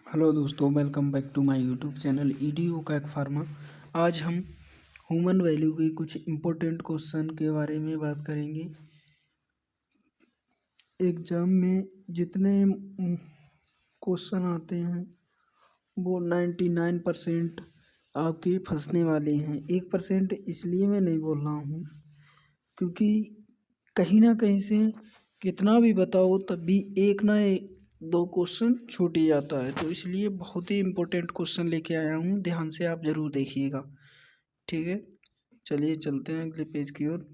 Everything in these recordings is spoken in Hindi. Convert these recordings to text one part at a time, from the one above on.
हेलो दोस्तों, welcome back to my YouTube channel EDO का एक फार्मा। आज हम ह्यूमन वैल्यू के कुछ इम्पोर्टेंट क्वेश्चन के बारे में बात करेंगे। एग्ज़ाम में जितने क्वेश्चन आते हैं वो 99% आपके फंसने वाले हैं। 1% इसलिए मैं नहीं बोल रहा हूँ क्योंकि कहीं ना कहीं से कितना भी बताओ तब भी एक ना एक दो क्वेश्चन छूट ही जाता है। तो इसलिए बहुत ही इम्पोर्टेंट क्वेश्चन लेके आया हूँ, ध्यान से आप ज़रूर देखिएगा। ठीक है, चलिए चलते हैं अगले पेज की ओर।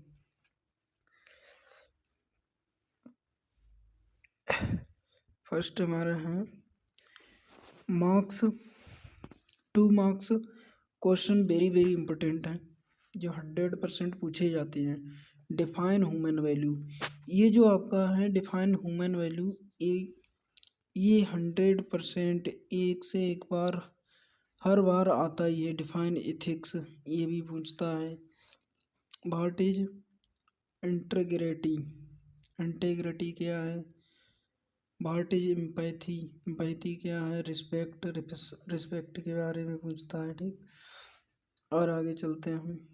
फर्स्ट हमारा है marks 2 marks question, very very important है जो 100% पूछे जाते हैं। डिफाइन ह्यूमन वैल्यू, ये जो आपका है डिफाइन ह्यूमन वैल्यू, ये 100% एक से एक बार हर बार आता ही है। डिफाइन एथिक्स ये भी पूछता है। व्हाट इज इंटीग्रिटी, इंटीग्रिटी क्या है। व्हाट इज एम्पैथी, एम्पैथी क्या है। रिस्पेक्ट, रिस्पेक्ट के बारे में पूछता है। ठीक, और आगे चलते हैं हम।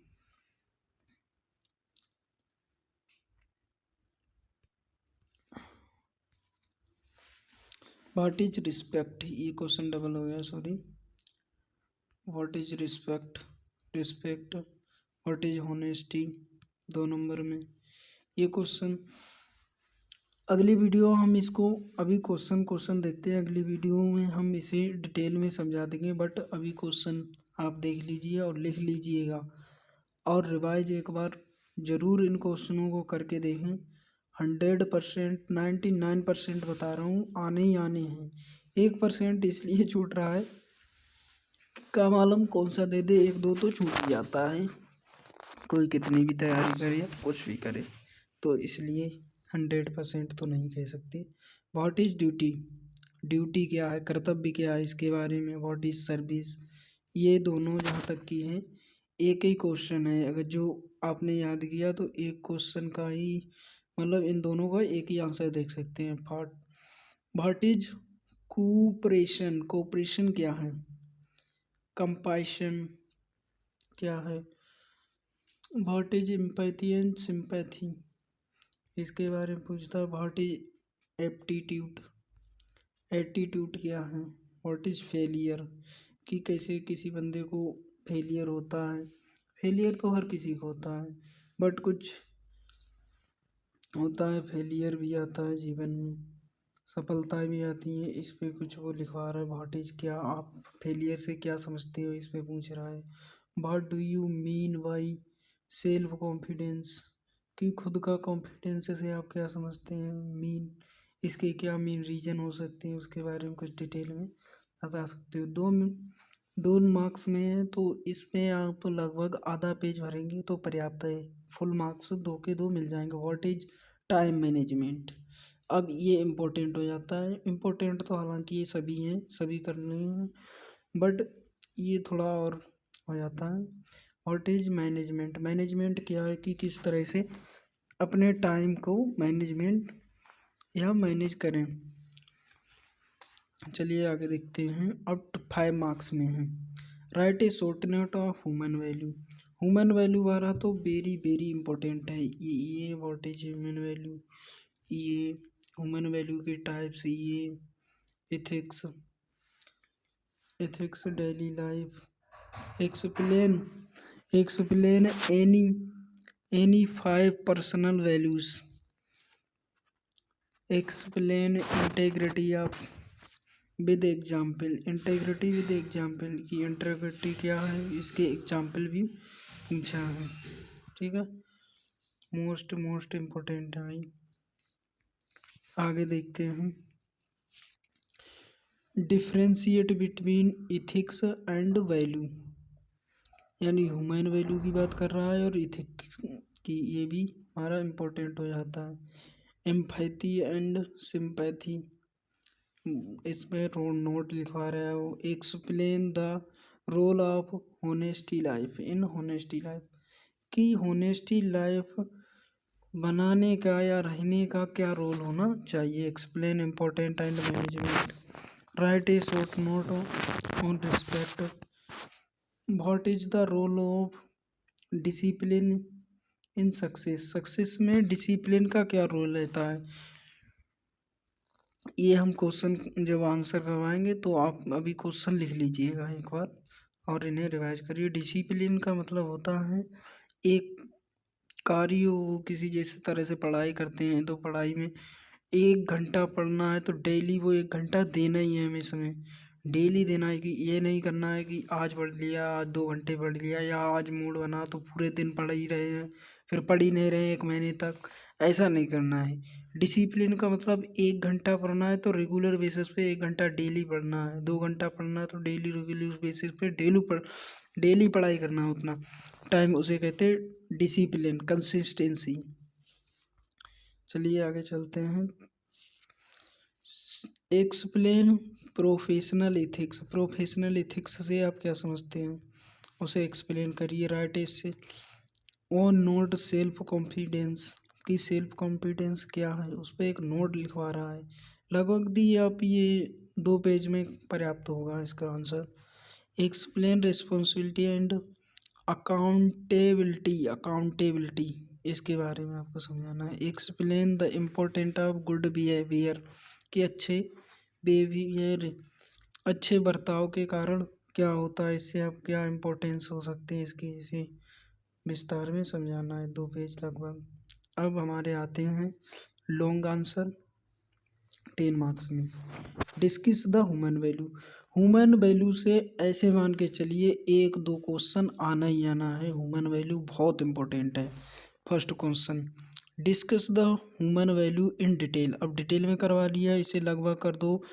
व्हाट इज रिस्पेक्ट, ये क्वेश्चन डबल हो गया, sorry. What is respect, respect. What is honesty, 2 number में। ये क्वेश्चन अगली वीडियो हम इसको अभी क्वेश्चन क्वेश्चन देखते हैं। अगली वीडियो में हम इसे डिटेल में समझा देंगे, बट अभी क्वेश्चन आप देख लीजिए और लिख लीजिएगा और रिवाइज एक बार ज़रूर इन क्वेश्चनों को करके देखें। 100% 99% बता रहा हूँ, आने ही आने हैं। 1% इसलिए छूट रहा है कि क्या मालूम कौन सा दे दे, एक दो तो छूट ही जाता है। कोई कितनी भी तैयारी करे या कुछ भी करे, तो इसलिए 100% तो नहीं कह सकते। व्हाट इज़ ड्यूटी, ड्यूटी क्या है, कर्तव्य क्या है, इसके बारे में। व्हाट इज़ सर्विस, ये दोनों जहाँ तक की हैं एक ही क्वेश्चन है। अगर जो आपने याद किया तो एक क्वेश्चन का ही मतलब इन दोनों का एक ही आंसर देख सकते हैं। व्हाट इज कोऑपरेशन, कोऑपरेशन क्या है। कंपैशन क्या है। What is empathy and sympathy, इसके बारे में पूछता है। व्हाट इज एप्टीट्यूड, एटीट्यूड क्या है। व्हाट इज फेलियर, कि कैसे किसी बंदे को फेलियर होता है। फेलियर तो हर किसी को होता है, बट कुछ होता है फेलियर भी आता है जीवन में, सफलताएं भी आती हैं। इस पे कुछ वो लिखवा रहा है। व्हाट इज, क्या आप फेलियर से क्या समझते हो, इस पे पूछ रहा है। What do you mean by self confidence, कि खुद का कॉन्फिडेंस से आप क्या समझते हैं। मीन, इसके क्या मीन रीजन हो सकते हैं, उसके बारे में कुछ डिटेल में बता सकते हो। 2 मार्क्स में है तो इसमें आप लगभग आधा पेज भरेंगे तो पर्याप्त है। फुल मार्क्स 2 के 2 मिल जाएंगे। व्हाट इज टाइम मैनेजमेंट, अब ये इम्पोर्टेंट हो जाता है। इम्पोर्टेंट तो हालांकि ये सभी हैं, सभी करने हैं, बट ये थोड़ा और हो जाता है। व्हाट इज मैनेजमेंट, मैनेजमेंट क्या है कि किस तरह से अपने टाइम को मैनेजमेंट या मैनेज करें। चलिए आगे देखते हैं। अब 5 मार्क्स में है। Right a short note of human value, human value वाला तो वेरी वेरी इंपॉर्टेंट है। ये व्हाट इज ह्यूमन वैल्यू, ये ह्यूमन वैल्यू के टाइप्स, ये ethics, ethics daily life, explain, explain any 5 personal values, explain integrity of with example, integrity with example की इंटेग्रिटी क्या है, इसके एग्जाम्पल भी पूछा है। ठीक है, मोस्ट मोस्ट इम्पोर्टेंट है भाई। आगे देखते हैं। Differentiate between ethics and value, यानी ह्यूमन वैल्यू की बात कर रहा है और इथिक्स की, ये भी हमारा इम्पोर्टेंट हो जाता है। एम्पैथी एंड सिंपैथी, इसमें नोट लिखवा रहा है वो। Explain the role of honesty life in honesty life, कि होनेस्टी लाइफ बनाने का या रहने का क्या रोल होना चाहिए। Explain important and management, write a short note on respect. What is the role of discipline in success. Success में डिसिप्लिन का क्या रोल रहता है। ये हम क्वेश्चन जब आंसर करवाएंगे तो आप अभी क्वेश्चन लिख लीजिएगा एक बार और इन्हें रिवाइज करिए। डिसिप्लिन का मतलब होता है एक कार्य, वो किसी जैसे तरह से पढ़ाई करते हैं तो पढ़ाई में 1 घंटा पढ़ना है तो डेली वो 1 घंटा देना ही है हमें समय, डेली देना है। कि ये नहीं करना है कि आज पढ़ लिया, आज 2 घंटे पढ़ लिया, या आज मूड बना तो पूरे दिन पढ़ ही रहे हैं, फिर पढ़ ही नहीं रहे 1 महीने तक। ऐसा नहीं करना है। डिसिप्लिन का मतलब 1 घंटा पढ़ना है तो रेगुलर बेसिस पे 1 घंटा डेली पढ़ना है, 2 घंटा पढ़ना है तो डेली रेगुलर बेसिस पे डेली पढ़ाई करना है उतना टाइम, उसे कहते हैं डिसिप्लिन, कंसिस्टेंसी। चलिए आगे चलते हैं। Explain professional ethics. Professional ethics से आप क्या समझते हैं उसे एक्सप्लेन करिए। राइट इससे ऑन नोट सेल्फ कॉन्फिडेंस। कि सेल्फ कॉन्फिडेंस क्या है उस पर एक नोट लिखवा रहा है। लगभग दी आप ये 2 पेज में पर्याप्त होगा इसका answer. Explain responsibility and accountability इसके बारे में आपको समझाना है। Explain the important of good behaviour. कि अच्छे बर्ताव के कारण क्या होता है, इससे आप क्या इम्पोर्टेंस हो सकते हैं इसकी, इसे विस्तार में समझाना है 2 पेज लगभग। अब हमारे आते हैं लॉन्ग आंसर 10 मार्क्स में। Discuss the human value. Human value से ऐसे मान के चलिए 1-2 क्वेश्चन आना ही आना है। ह्यूमन वैल्यू बहुत इंपॉर्टेंट है। First question, discuss the human value in detail. अब डिटेल में करवा लिया, इसे लगभग कर दो।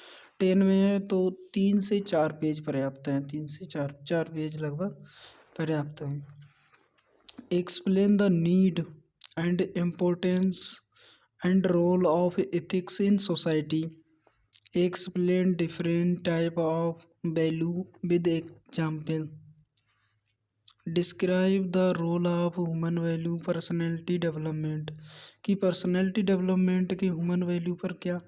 10 में है तो 3 से 4 पेज पर्याप्त हैं। 3 से 4 पेज लगभग पर्याप्त हैं। Explain the need and importance and role of ethics in society. Explain different type of value with example. Describe the role of human value personality development. की पर्सनैलिटी डेवलपमेंट के ह्यूमन वैल्यू पर क्या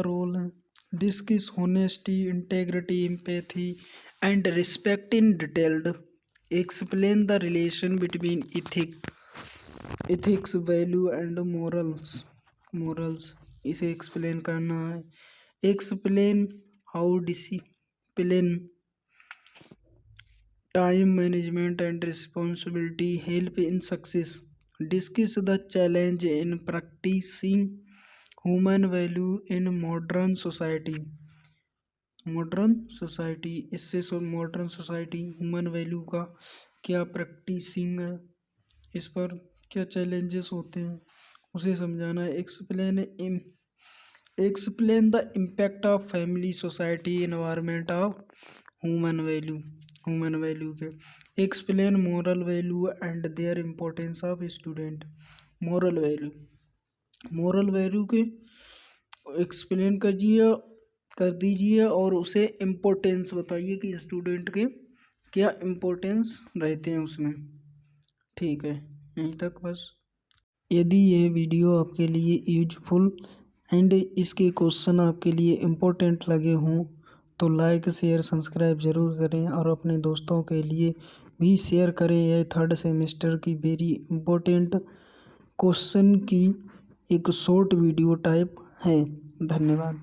रोल है। Discuss honesty, integrity, empathy and respect in detailed. Explain the relation between ethics value and morals इसे एक्सप्लेन करना है। Explain how discipline, time management and responsibility help in success. Discuss the challenge in practising human value in modern society. इससे मॉडर्न सोसाइटी ह्यूमन वैल्यू का क्या प्रैक्टिसिंग है, इस पर क्या चैलेंजेस होते हैं उसे समझाना है। Explain the impact of family, society, environment of human value के। Explain moral value and their importance of student. Moral value के एक्सप्लेन कर दीजिए और उसे इम्पोर्टेंस बताइए कि स्टूडेंट के क्या इम्पोर्टेंस रहते हैं उसमें। ठीक है, यहीं तक बस। यदि ये वीडियो आपके लिए यूजफुल एंड इसके क्वेश्चन आपके लिए इम्पोर्टेंट लगे हों तो लाइक शेयर सब्सक्राइब ज़रूर करें और अपने दोस्तों के लिए भी शेयर करें। यह 3rd सेमेस्टर की वेरी इम्पोर्टेंट क्वेश्चन की एक शॉर्ट वीडियो टाइप है। धन्यवाद।